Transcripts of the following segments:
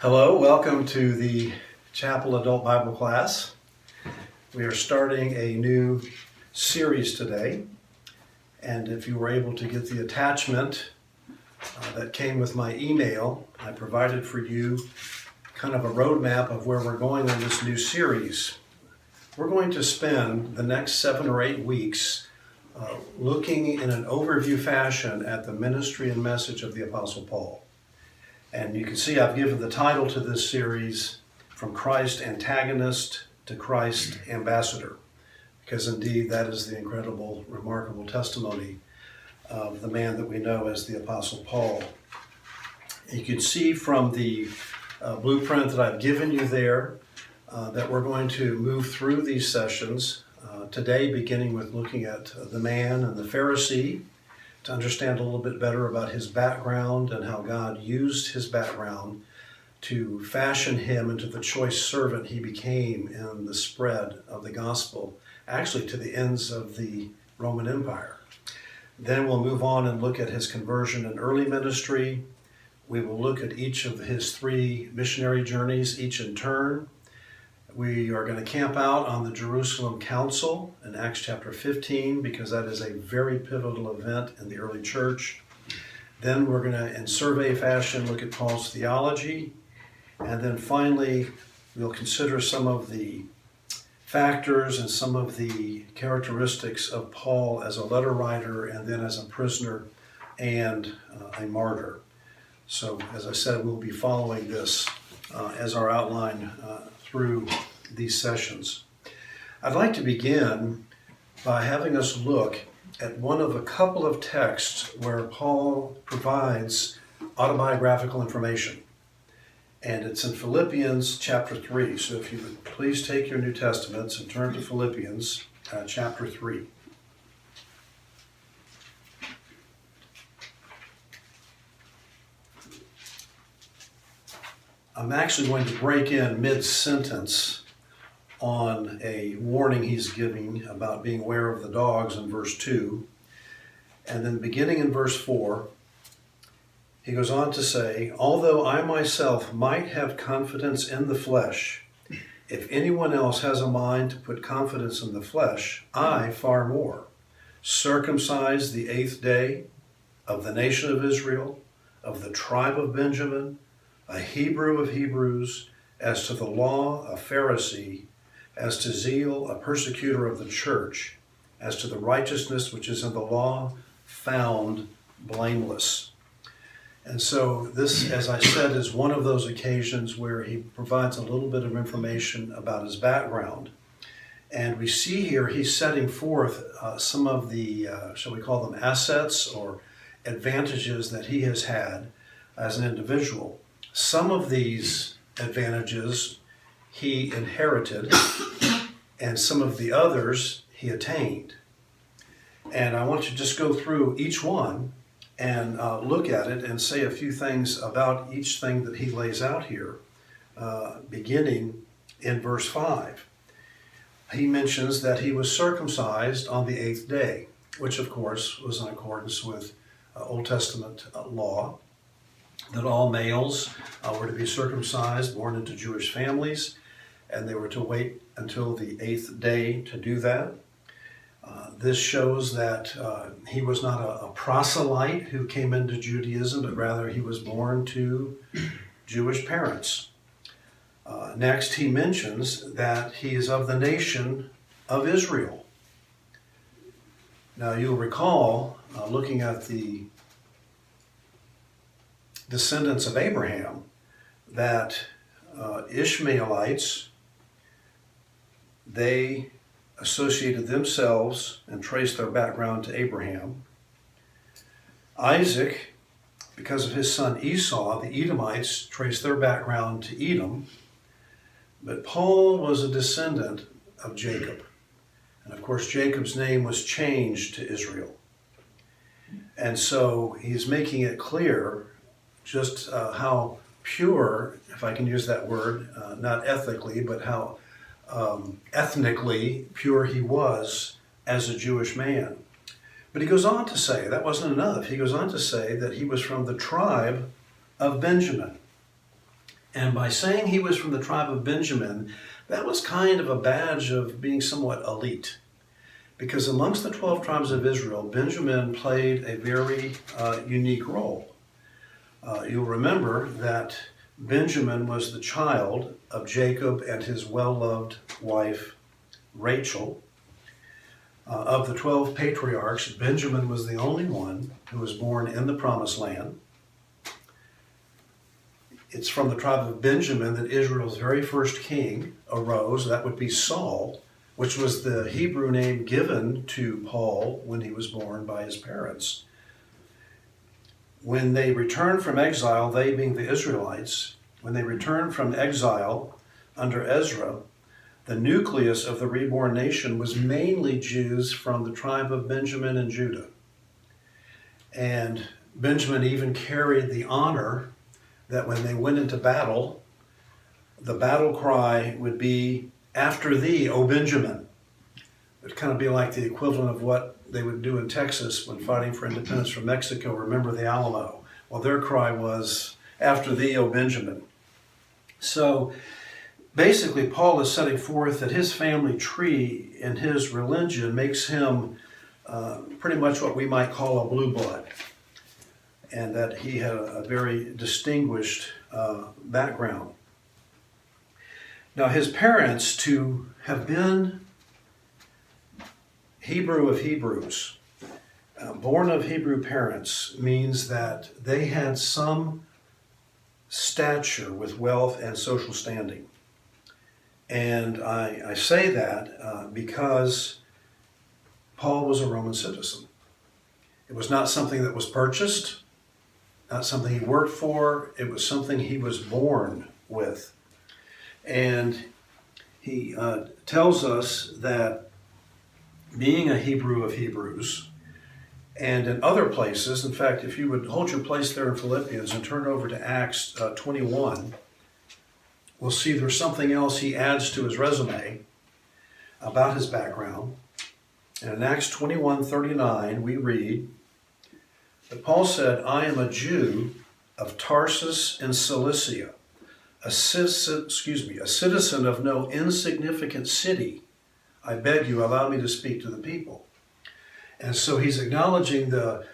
Hello, welcome to the Chapel Adult Bible Class. We are starting a new series today, and if you were able to get the attachment that came with my email, I provided for you kind of a roadmap of where we're going on this new series. We're going to spend the next 7 or 8 weeks looking in an overview fashion at the ministry and message of the Apostle Paul. And you can see I've given the title to this series, From Christ Antagonist to Christ Ambassador, because indeed that is the incredible, remarkable testimony of the man that we know as the Apostle Paul. You can see from the blueprint that I've given you there that we're going to move through these sessions today, beginning with looking at the man and the Pharisee, to understand a little bit better about his background and how God used his background to fashion him into the choice servant he became in the spread of the gospel, actually to the ends of the Roman Empire. Then we'll move on and look at his conversion and early ministry. We will look at each of his 3 missionary journeys, each in turn. We are going to camp out on the Jerusalem Council in Acts chapter 15 because that is a very pivotal event in the early church. Then we're going to, in survey fashion, look at Paul's theology. And then finally, we'll consider some of the factors and some of the characteristics of Paul as a letter writer and then as a prisoner and a martyr. So, as I said, we'll be following this as our outline through these sessions. I'd like to begin by having us look at one of a couple of texts where Paul provides autobiographical information. And it's in Philippians chapter 3. So if you would please take your New Testaments and turn to Philippians chapter 3. I'm actually going to break in mid-sentence on a warning he's giving about being aware of the dogs in verse 2. And then beginning in verse 4, he goes on to say, although I myself might have confidence in the flesh, if anyone else has a mind to put confidence in the flesh, I far more, circumcised the 8th day, of the nation of Israel, of the tribe of Benjamin, a Hebrew of Hebrews, as to the law, a Pharisee, as to zeal, a persecutor of the church, as to the righteousness which is in the law, found blameless. And so this, as I said, is one of those occasions where he provides a little bit of information about his background. And we see here he's setting forth some of the, shall we call them assets or advantages that he has had as an individual. Some of these advantages he inherited, and some of the others he attained. And I want you to just go through each one and look at it and say a few things about each thing that he lays out here, beginning in verse 5. He mentions that he was circumcised on the 8th day, which of course was in accordance with Old Testament law, that all males were to be circumcised, born into Jewish families, and they were to wait until the 8th day to do that. This shows that he was not a proselyte who came into Judaism, but rather he was born to Jewish parents. Next, he mentions that he is of the nation of Israel. Now, you'll recall, looking at the descendants of Abraham, that Ishmaelites, they associated themselves and traced their background to Abraham. Isaac, because of his son Esau, the Edomites traced their background to Edom. But Paul was a descendant of Jacob. And of course, Jacob's name was changed to Israel. And so he's making it clear just how pure, if I can use that word, not ethically, but how ethnically pure he was as a Jewish man. But he goes on to say, that wasn't enough. He goes on to say that he was from the tribe of Benjamin. And by saying he was from the tribe of Benjamin, that was kind of a badge of being somewhat elite. Because amongst the 12 tribes of Israel, Benjamin played a very unique role. You'll remember that Benjamin was the child of Jacob and his well-loved wife, Rachel. Of the 12 patriarchs, Benjamin was the only one who was born in the Promised Land. It's from the tribe of Benjamin that Israel's very first king arose. That would be Saul, which was the Hebrew name given to Paul when he was born by his parents. When they returned from exile, they being the Israelites, when they returned from exile under Ezra, the nucleus of the reborn nation was mainly Jews from the tribe of Benjamin and Judah. And Benjamin even carried the honor that when they went into battle, the battle cry would be, "After thee, O Benjamin." It would kind of be like the equivalent of what they would do in Texas when fighting for independence from Mexico, "Remember the Alamo." Well, their cry was, "After thee, O Benjamin." So basically, Paul is setting forth that his family tree and his religion makes him pretty much what we might call a blue blood, and that he had a very distinguished background. Now, his parents, to have been Hebrew of Hebrews, born of Hebrew parents, means that they had some stature with wealth and social standing. And I say that because Paul was a Roman citizen. It was not something that was purchased, not something he worked for. It was something he was born with. And he tells us that being a Hebrew of Hebrews, and in other places, in fact, if you would hold your place there in Philippians and turn over to Acts 21, we'll see there's something else he adds to his resume about his background. And in Acts 21:39, we read that Paul said, "I am a Jew of Tarsus in Cilicia, a citizen of no insignificant city. I beg you, allow me to speak to the people." And so he's acknowledging the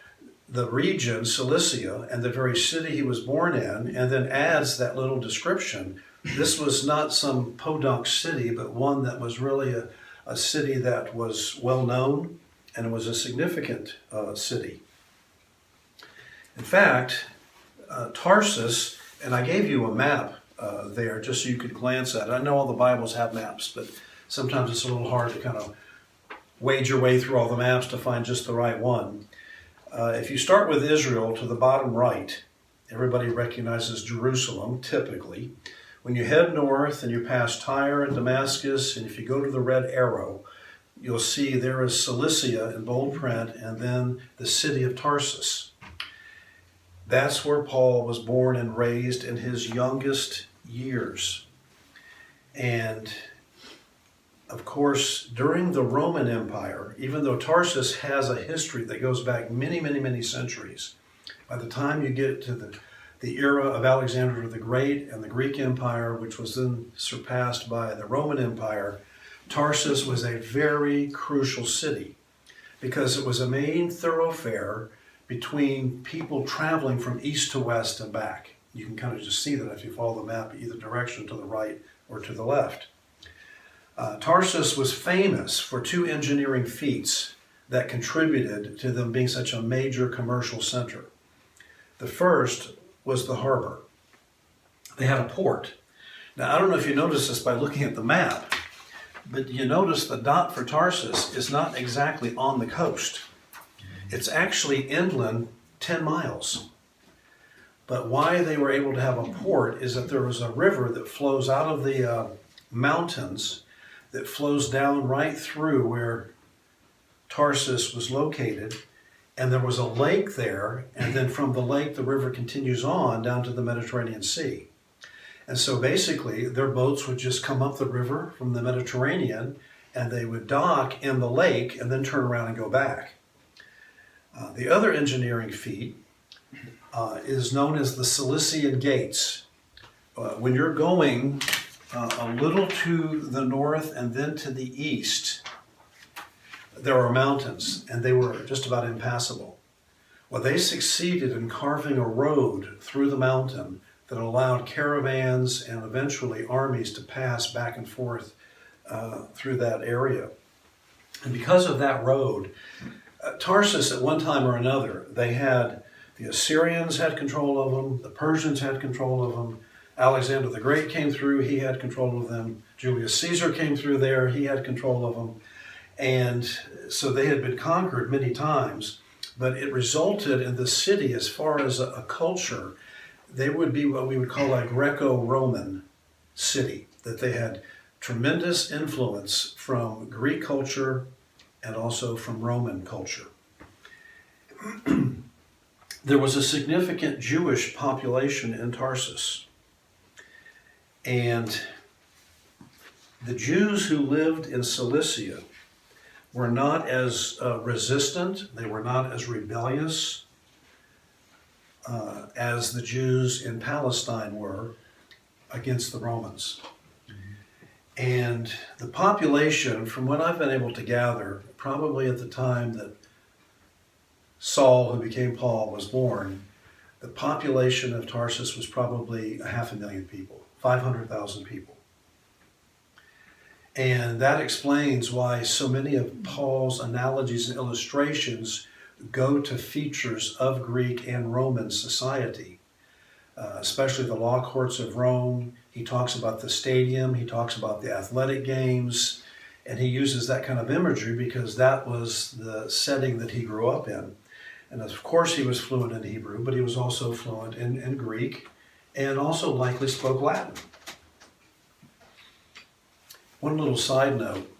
region, Cilicia, and the very city he was born in, and then adds that little description. This was not some podunk city, but one that was really a city that was well known, and it was a significant city. In fact, Tarsus, and I gave you a map there just so you could glance at it. I know all the Bibles have maps, but sometimes it's a little hard to kind of wade your way through all the maps to find just the right one. If you start with Israel to the bottom right, everybody recognizes Jerusalem, typically. When you head north and you pass Tyre and Damascus, and if you go to the red arrow, you'll see there is Cilicia in bold print, and then the city of Tarsus. That's where Paul was born and raised in his youngest years. And of course, during the Roman Empire, even though Tarsus has a history that goes back many, many, many centuries, by the time you get to the era of Alexander the Great and the Greek Empire, which was then surpassed by the Roman Empire, Tarsus was a very crucial city because it was a main thoroughfare between people traveling from east to west and back. You can kind of just see that if you follow the map either direction, to the right or to the left. Tarsus was famous for two engineering feats that contributed to them being such a major commercial center. The first was the harbor. They had a port. Now, I don't know if you noticed this by looking at the map, but you notice the dot for Tarsus is not exactly on the coast. It's actually inland 10 miles. But why they were able to have a port is that there was a river that flows out of the mountains that flows down right through where Tarsus was located, and there was a lake there, and then from the lake the river continues on down to the Mediterranean Sea. And so basically their boats would just come up the river from the Mediterranean, and they would dock in the lake and then turn around and go back. The other engineering feat is known as the Cilician Gates. when you're going a little to the north and then to the east, there are mountains, and they were just about impassable. Well, they succeeded in carving a road through the mountain that allowed caravans and eventually armies to pass back and forth through that area. And because of that road, Tarsus at one time or another, the Assyrians had control of them, the Persians had control of them, Alexander the Great came through, he had control of them, Julius Caesar came through there, he had control of them. And so they had been conquered many times, but it resulted in the city, as far as a culture, they would be what we would call a Greco-Roman city, that they had tremendous influence from Greek culture and also from Roman culture. There was a significant Jewish population in Tarsus, and the Jews who lived in Cilicia were not as resistant, they were not as rebellious as the Jews in Palestine were against the Romans. And the population, from what I've been able to gather, probably at the time that Saul, who became Paul, was born, the population of Tarsus was probably 500,000 people, 500,000 people. And that explains why so many of Paul's analogies and illustrations go to features of Greek and Roman society, especially the law courts of Rome. He talks about the stadium, he talks about the athletic games, and he uses that kind of imagery because that was the setting that he grew up in. And of course he was fluent in Hebrew, but he was also fluent in Greek and also likely spoke Latin. One little side note,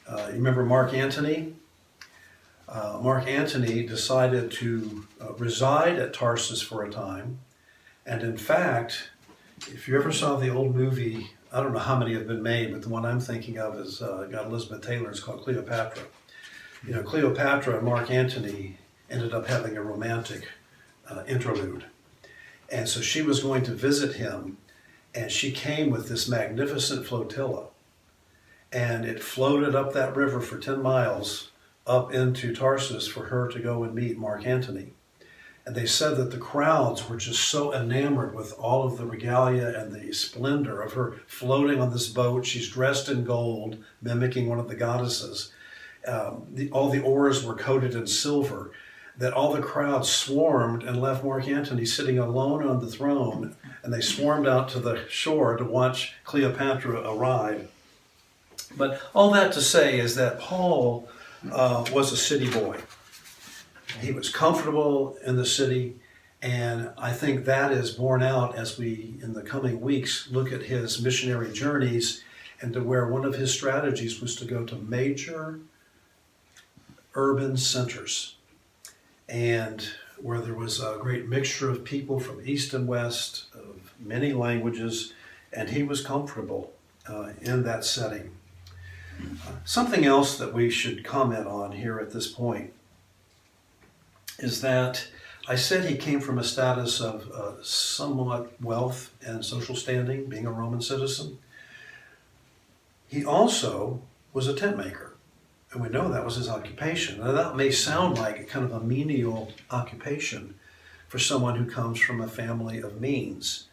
you remember Mark Antony? Mark Antony decided to reside at Tarsus for a time. And in fact, if you ever saw the old movie, I don't know how many have been made, but the one I'm thinking of is got Elizabeth Taylor. It's called Cleopatra. You know, Cleopatra and Mark Antony ended up having a romantic interlude. And so she was going to visit him, and she came with this magnificent flotilla. And it floated up that river for 10 miles up into Tarsus for her to go and meet Mark Antony. And they said that the crowds were just so enamored with all of the regalia and the splendor of her floating on this boat. She's dressed in gold, mimicking one of the goddesses. All the oars were coated in silver, that all the crowd swarmed and left Mark Antony sitting alone on the throne, and they swarmed out to the shore to watch Cleopatra arrive. But all that to say is that Paul was a city boy. He was comfortable in the city, and I think that is borne out as we, in the coming weeks, look at his missionary journeys and to where one of his strategies was to go to major urban centers, and where there was a great mixture of people from east and west, of many languages, and he was comfortable in that setting. Something else that we should comment on here at this point is that I said he came from a status of somewhat wealth and social standing, being a Roman citizen. He also was a tent maker, and we know that was his occupation. Now that may sound like kind of a menial occupation for someone who comes from a family of means.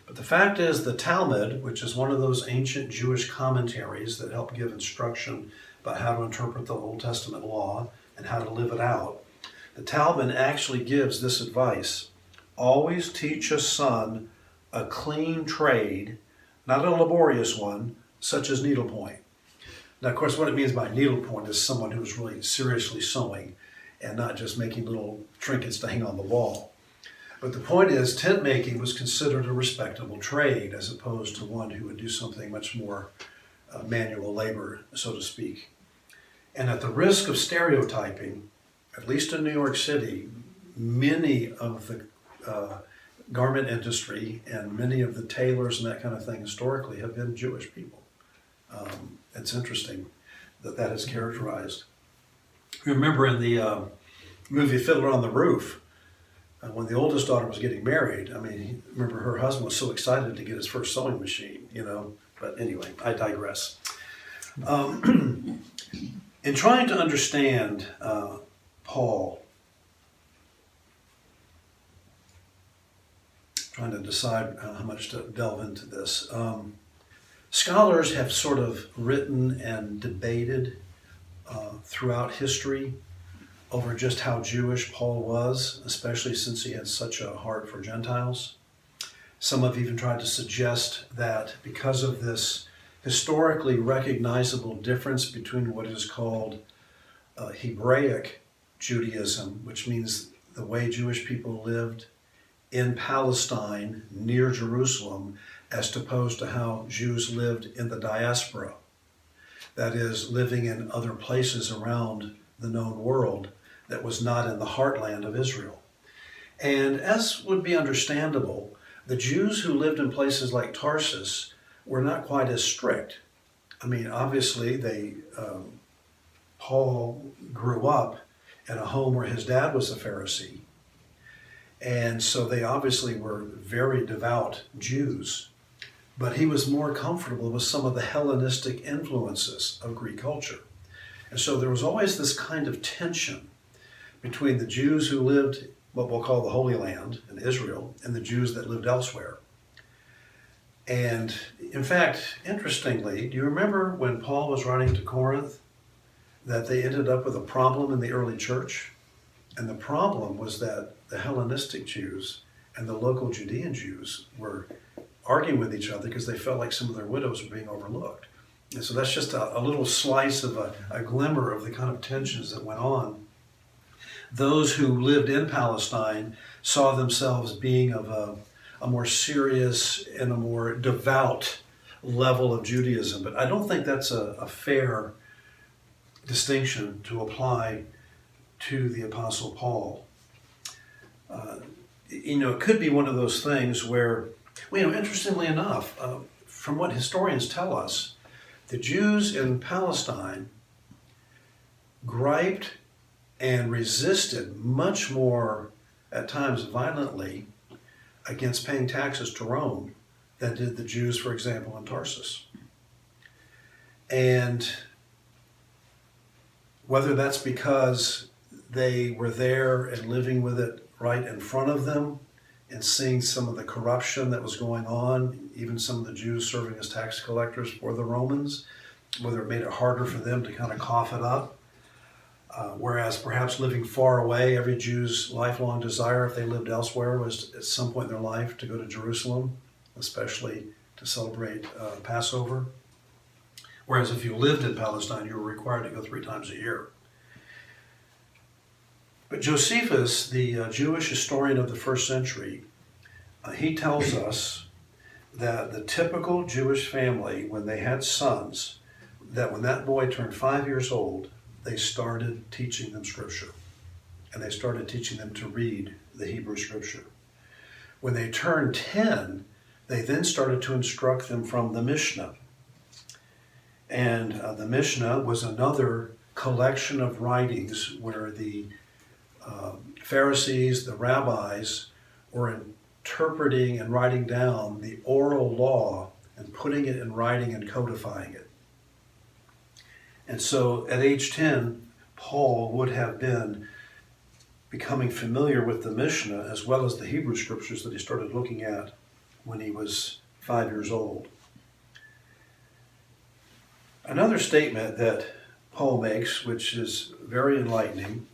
But the fact is, the Talmud, which is one of those ancient Jewish commentaries that help give instruction about how to interpret the Old Testament law and how to live it out, the Talmud actually gives this advice: always teach a son a clean trade, not a laborious one, such as needlepoint. Now, of course, what it means by needlepoint is someone who's really seriously sewing and not just making little trinkets to hang on the wall. But the point is, tent making was considered a respectable trade as opposed to one who would do something much more manual labor, so to speak. And at the risk of stereotyping, at least in New York City, many of the garment industry and many of the tailors and that kind of thing historically have been Jewish people. It's interesting that that is characterized. Remember in the movie Fiddler on the Roof, when the oldest daughter was getting married, I mean, remember her husband was so excited to get his first sewing machine, you know. But anyway, I digress. In trying to understand Paul, trying to decide how much to delve into this, scholars have sort of written and debated throughout history over just how Jewish Paul was, especially since he had such a heart for Gentiles. Some have even tried to suggest that because of this historically recognizable difference between what is called Hebraic Judaism, which means the way Jewish people lived in Palestine near Jerusalem, as opposed to how Jews lived in the diaspora, that is, living in other places around the known world that was not in the heartland of Israel. And as would be understandable, the Jews who lived in places like Tarsus were not quite as strict. I mean, obviously, Paul grew up in a home where his dad was a Pharisee, and so they obviously were very devout Jews, but he was more comfortable with some of the Hellenistic influences of Greek culture. And so there was always this kind of tension between the Jews who lived what we'll call the Holy Land in Israel and the Jews that lived elsewhere. And in fact, interestingly, do you remember when Paul was writing to Corinth that they ended up with a problem in the early church? And the problem was that the Hellenistic Jews and the local Judean Jews were arguing with each other because they felt like some of their widows were being overlooked. And so that's just a little slice of a glimmer of the kind of tensions that went on. Those who lived in Palestine saw themselves being of a more serious and a more devout level of Judaism. But I don't think that's a fair distinction to apply to the Apostle Paul. It could be one of those things where, interestingly enough, from what historians tell us, the Jews in Palestine griped and resisted much more, at times violently, against paying taxes to Rome than did the Jews, for example, in Tarsus. And whether that's because they were there and living with it right in front of them and seeing some of the corruption that was going on, even some of the Jews serving as tax collectors for the Romans, whether it made it harder for them to kind of cough it up. Whereas perhaps living far away, every Jew's lifelong desire, if they lived elsewhere, was at some point in their life to go to Jerusalem, especially to celebrate Passover. Whereas if you lived in Palestine, you were required to go 3 times a year. But Josephus, the Jewish historian of the first century, he tells us that the typical Jewish family, when they had sons, that when that boy turned 5 years old, they started teaching them Scripture. And they started teaching them to read the Hebrew Scripture. When they turned 10, they then started to instruct them from the Mishnah. And the Mishnah was another collection of writings where the Pharisees, the rabbis, were interpreting and writing down the oral law and putting it in writing and codifying it. And so at age 10, Paul would have been becoming familiar with the Mishnah as well as the Hebrew Scriptures that he started looking at when he was 5 years old. Another statement that Paul makes, which is very enlightening.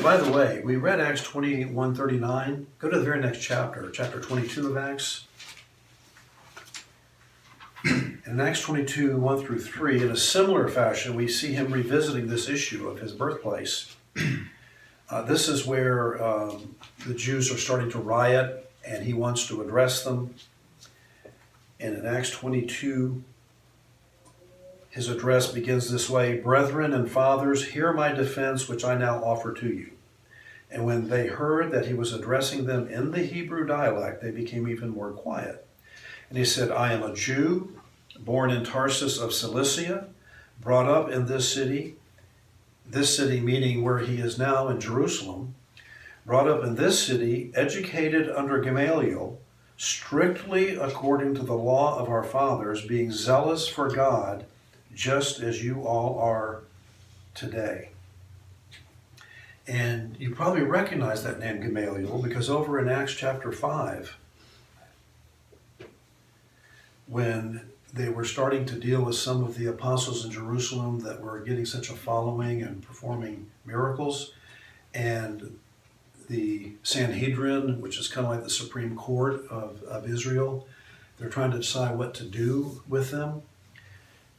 By the way, we read Acts 21:39. Go to the very next chapter, chapter 22 of Acts. In Acts 22, 1 through 3, in a similar fashion, we see him revisiting this issue of his birthplace. This is where the Jews are starting to riot, and he wants to address them. And in Acts 22, his address begins this way: "Brethren and fathers, hear my defense, which I now offer to you." And when they heard that he was addressing them in the Hebrew dialect, they became even more quiet. And he said, "I am a Jew, born in Tarsus of Cilicia, brought up in this city, this city meaning where he is now in Jerusalem, brought up in this city, educated under Gamaliel, strictly according to the law of our fathers, being zealous for God, just as you all are today. And you probably recognize that name Gamaliel because over in Acts chapter 5, when they were starting to deal with some of the apostles in Jerusalem that were getting such a following and performing miracles, and the Sanhedrin, which is kind of like the Supreme Court of Israel, they're trying to decide what to do with them.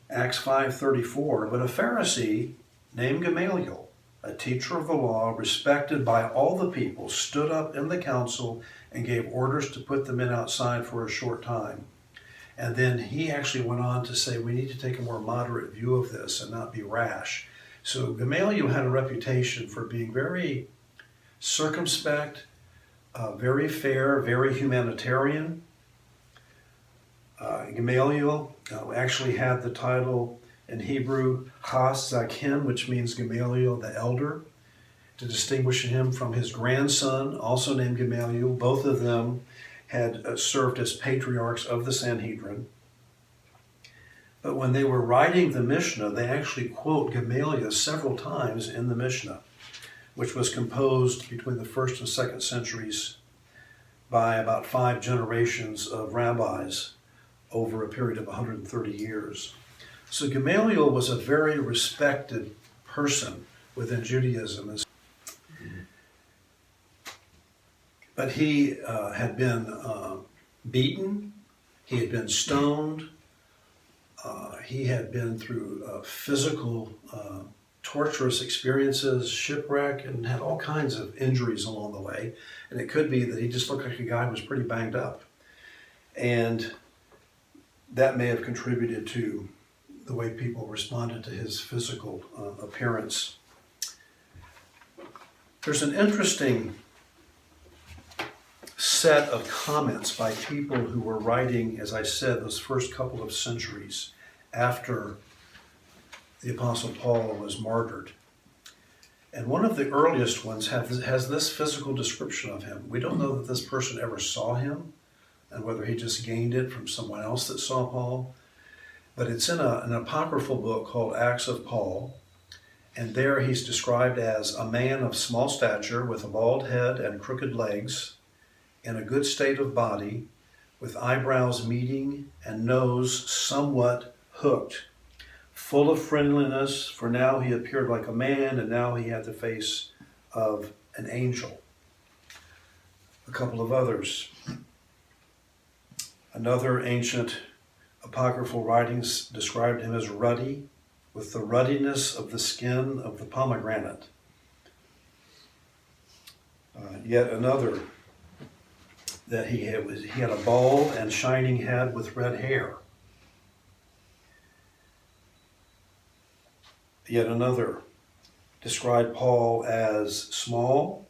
Acts 5:34, but a Pharisee named Gamaliel, a teacher of the law, respected by all the people, stood up in the council and gave orders to put the men outside for a short time. And then he actually went on to say, we need to take a more moderate view of this and not be rash. So Gamaliel had a reputation for being very circumspect, very fair, very humanitarian. Gamaliel actually had the title in Hebrew, Has Zaken, which means Gamaliel the elder, to distinguish him from his grandson, also named Gamaliel. Both of them had served as patriarchs of the Sanhedrin. But when they were writing the Mishnah, they actually quote Gamaliel several times in the Mishnah, which was composed between the 1st and 2nd centuries by about 5 generations of rabbis over a period of 130 years. So Gamaliel was a very respected person within Judaism. But he had been beaten, he had been stoned, he had been through physical torturous experiences, shipwreck, and had all kinds of injuries along the way. And it could be that he just looked like a guy who was pretty banged up. And that may have contributed to the way people responded to his physical appearance. There's an interesting set of comments by people who were writing, as I said, those first couple of centuries after the Apostle Paul was martyred. And one of the earliest ones has this physical description of him. We don't know that this person ever saw him and whether he just gained it from someone else that saw Paul. But it's in an apocryphal book called Acts of Paul. And there he's described as a man of small stature with a bald head and crooked legs, in a good state of body, with eyebrows meeting and nose somewhat hooked, full of friendliness, for now he appeared like a man, and now he had the face of an angel. A couple of others. Another ancient apocryphal writings described him as ruddy, with the ruddiness of the skin of the pomegranate. Yet another, that he had a bald and shining head with red hair. Yet another described Paul as small,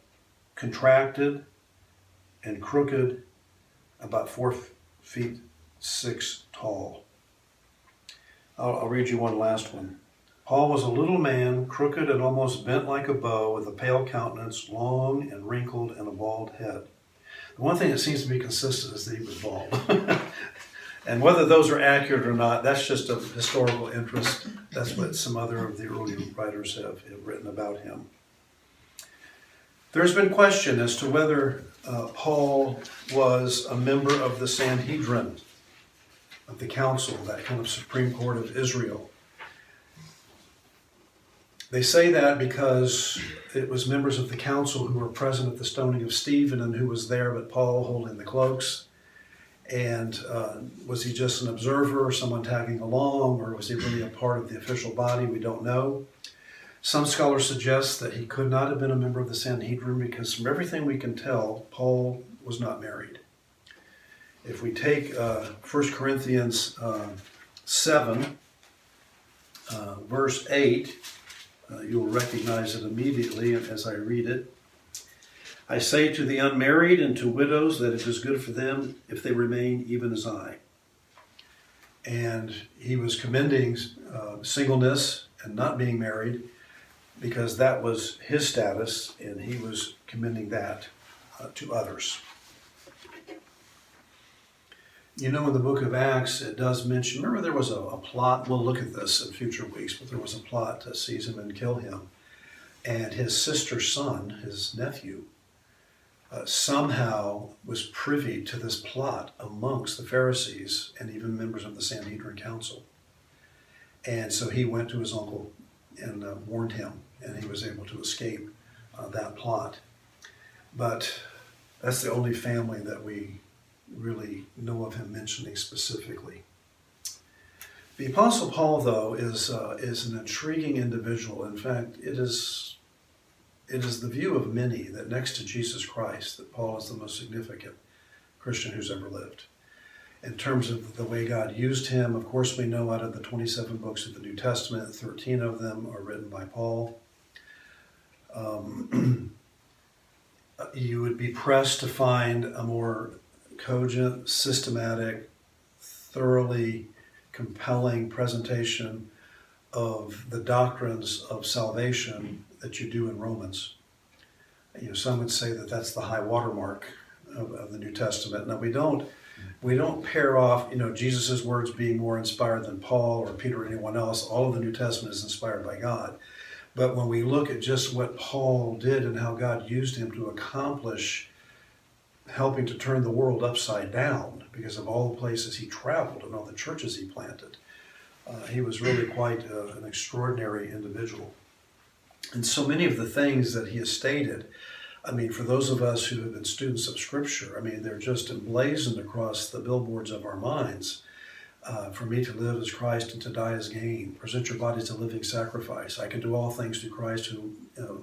contracted, and crooked, about 4'6" tall. I'll read you one last one. Paul was a little man, crooked and almost bent like a bow, with a pale countenance, long and wrinkled, and a bald head. The one thing that seems to be consistent is that he was bald. And whether those are accurate or not, that's just of historical interest. That's what some other of the early writers have written about him. There's been question as to whether Paul was a member of the Sanhedrin, of the council, that kind of Supreme Court of Israel. They say that because it was members of the council who were present at the stoning of Stephen and who was there but Paul holding the cloaks. And was he just an observer or someone tagging along, or was he really a part of the official body? We don't know. Some scholars suggest that he could not have been a member of the Sanhedrin because from everything we can tell, Paul was not married. If we take 1 Corinthians 7, verse 8, you'll recognize it immediately as I read it. I say to the unmarried and to widows that it is good for them if they remain even as I. And he was commending singleness and not being married, because that was his status, and he was commending that to others. You know, in the book of Acts, it does mention, remember there was a plot, we'll look at this in future weeks, but there was a plot to seize him and kill him. And his sister's son, his nephew, somehow was privy to this plot amongst the Pharisees and even members of the Sanhedrin Council. And so he went to his uncle and warned him, and he was able to escape that plot. But that's the only family that we really know of him mentioning specifically. The Apostle Paul, though, is an intriguing individual. In fact, it is the view of many that next to Jesus Christ, that Paul is the most significant Christian who's ever lived. In terms of the way God used him, of course, we know out of the 27 books of the New Testament, 13 of them are written by Paul. You would be pressed to find a more cogent, systematic, thoroughly compelling presentation of the doctrines of salvation that you do in Romans. You know, some would say that that's the high watermark of the New Testament. Now, we don't pair off, you know, Jesus' words being more inspired than Paul or Peter or anyone else. All of the New Testament is inspired by God. But when we look at just what Paul did and how God used him to accomplish helping to turn the world upside down because of all the places he traveled and all the churches he planted, he was really quite an extraordinary individual. And so many of the things that he has stated, I mean, for those of us who have been students of Scripture, I mean, they're just emblazoned across the billboards of our minds. For me to live as Christ and to die as gain. Present your body as a living sacrifice. I can do all things through Christ who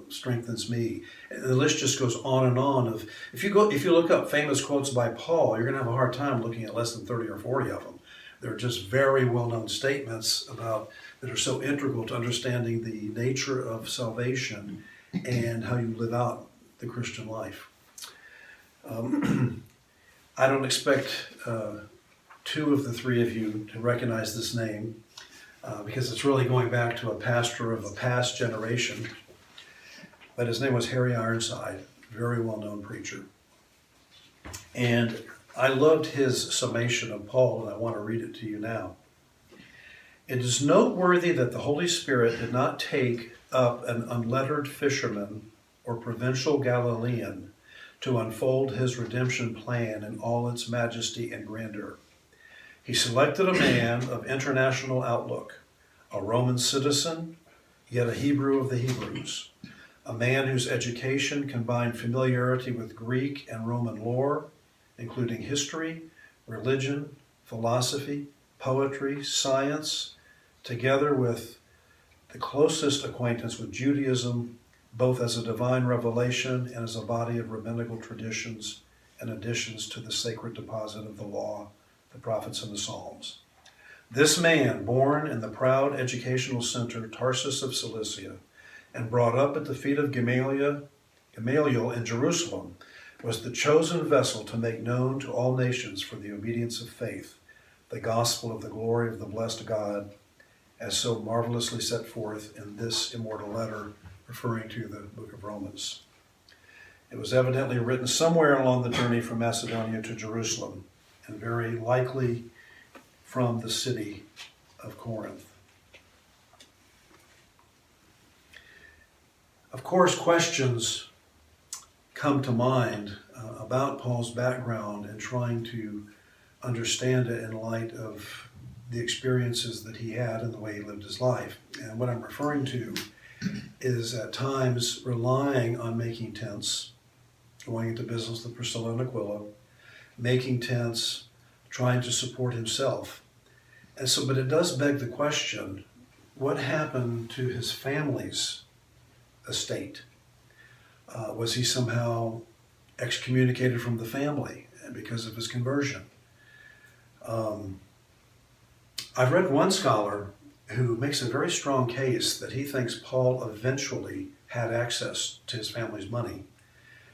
strengthens me. And the list just goes on and on. Of if you look up famous quotes by Paul, you're going to have a hard time looking at less than 30 or 40 of them. They're just very well-known statements that are so integral to understanding the nature of salvation and how you live out the Christian life. I don't expect two of the three of you to recognize this name because it's really going back to a pastor of a past generation. But his name was Harry Ironside, very well-known preacher. And I loved his summation of Paul, and I want to read it to you now. It is noteworthy that the Holy Spirit did not take up an unlettered fisherman or provincial Galilean to unfold his redemption plan in all its majesty and grandeur. He selected a man of international outlook, a Roman citizen, yet a Hebrew of the Hebrews, a man whose education combined familiarity with Greek and Roman lore, including history, religion, philosophy, poetry, science, together with the closest acquaintance with Judaism, both as a divine revelation and as a body of rabbinical traditions and additions to the sacred deposit of the law, the prophets, and the Psalms. This man, born in the proud educational center Tarsus of Cilicia and brought up at the feet of Gamaliel in Jerusalem, was the chosen vessel to make known to all nations for the obedience of faith the gospel of the glory of the blessed God, as so marvelously set forth in this immortal letter, referring to the book of Romans. It was evidently written somewhere along the journey from Macedonia to Jerusalem, and very likely from the city of Corinth. Of course, questions come to mind about Paul's background and trying to understand it in light of the experiences that he had and the way he lived his life. And what I'm referring to is at times relying on making tents, going into business with Priscilla and Aquila, making tents, trying to support himself. And so, but it does beg the question, what happened to his family's estate? Was he somehow excommunicated from the family because of his conversion? I've read one scholar who makes a very strong case that he thinks Paul eventually had access to his family's money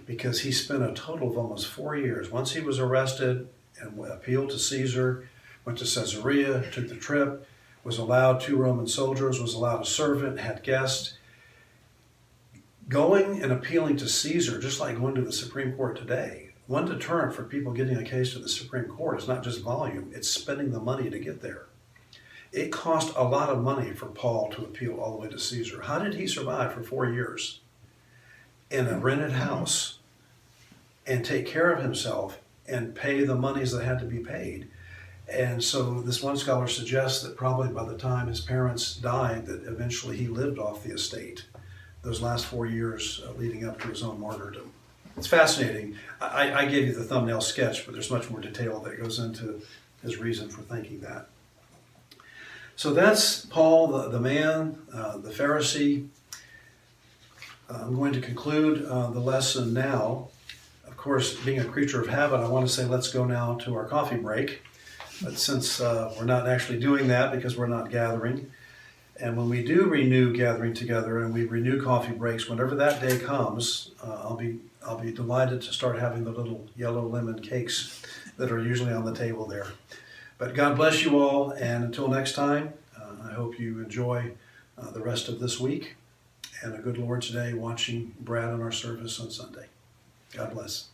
because he spent a total of almost 4 years. Once he was arrested and appealed to Caesar, went to Caesarea, took the trip, was allowed 2 Roman soldiers, was allowed a servant, had guests. Going and appealing to Caesar, just like going to the Supreme Court today, one deterrent for people getting a case to the Supreme Court is not just volume, it's spending the money to get there. It cost a lot of money for Paul to appeal all the way to Caesar. How did he survive for 4 years in a rented house and take care of himself and pay the monies that had to be paid? And so this one scholar suggests that probably by the time his parents died, that eventually he lived off the estate those last 4 years leading up to his own martyrdom. It's fascinating. I gave you the thumbnail sketch, but there's much more detail that goes into his reason for thinking that. So that's Paul, the man, the Pharisee. I'm going to conclude the lesson now. Of course, being a creature of habit, I want to say let's go now to our coffee break. But since we're not actually doing that because we're not gathering, and when we do renew gathering together and we renew coffee breaks, whenever that day comes, I'll be delighted to start having the little yellow lemon cakes that are usually on the table there. But God bless you all, and until next time, I hope you enjoy the rest of this week and a good Lord's Day watching Brad on our service on Sunday. God bless.